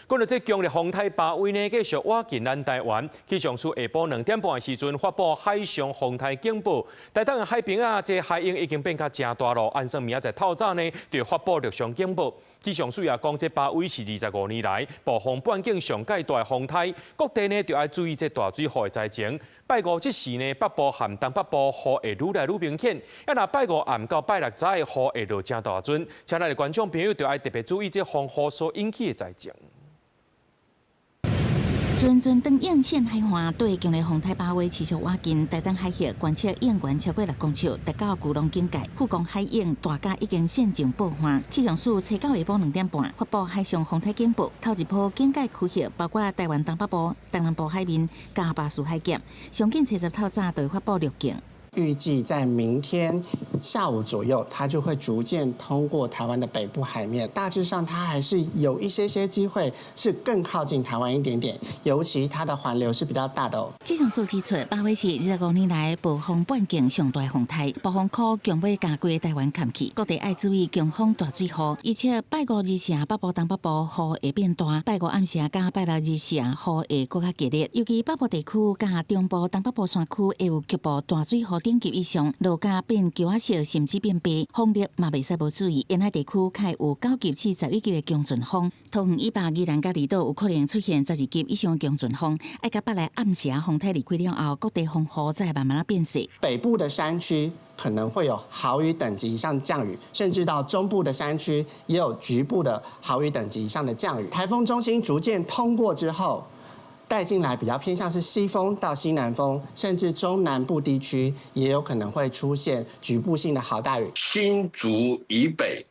講到這強烈風颱巴威呢，繼續挖進咱台灣。氣象署下晡2點半的時陣發布海上風颱警報，台東的海邊啊，這海湧已經變較真大咯。按算明仔載透早呢，就發布陸上警報。氣象署也講，這巴威是25年來暴風半徑上界大的風颱，各地呢就要注意這大水雨的災情。拜五這時呢，北部和東北部雨會愈來愈明顯，要若拜五暗到拜六早的雨會落真大陣，請咱的觀眾朋友就要特別注意這風雨所引起的災情。陣陣燈影現海岸，對強烈風颱巴威持續挖近，台東海峽觀測影懸超過6公尺，達到巨浪警戒。富岡海湧大甲已經現場報旱。氣象署初到下晡2點半發布海上風颱警報，頭一波警戒區域包括台灣東北部、東南部海面、加巴士海峽。上緊初10透早就會發布6件。預計在明天下午左右，它就會逐漸通過台灣的北部海面。大致上，它還是有一些機會是更靠近台灣一點點，尤其它的環流是比較大的哦。氣象署指出，巴威是25年來暴風半徑上大風颱，暴風圈將要加過台灣坎去，各地要注意強風大水雨，而且拜五日時北部、東北部雨會變大，拜五暗時加拜六日時雨會更加激烈，尤其北部地區加中部、東北部山區會有局部大水雨。等級以上，路架變橋仔色，甚至變白，風力嘛袂使無注意。沿海地區較有9級至11級的強陣風，桃園以北、宜蘭甲離島有可能出現12級以上的強陣風。愛甲北來暗時風颱離開了後，各地風雨再慢慢變細。北部的山區可能會有豪雨等級以上的降雨，甚至到中部的山區也有局部的豪雨等級以上的降雨。颱風中心逐漸通過之後，帶進來比較偏向是西風到西南風，甚至中南部地區也有可能會出現局部性的豪大雨。新竹以北、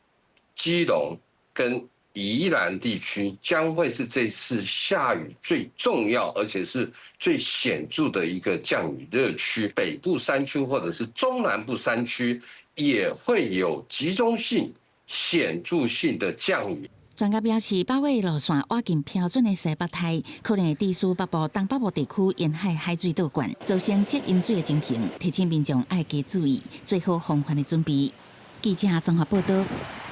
基隆跟宜蘭地區將會是這次下雨最重要而且是最顯著的一個降雨熱區。北部山區或者是中南部山區也會有集中性、顯著性的降雨。專家表示，巴威路線挖近標準的西北颱，可能會抵屬北部、東北部地區沿海海水倒灌，造成積淹水的情形，提醒民眾愛加注意，做好防範的準備。記者綜合報道。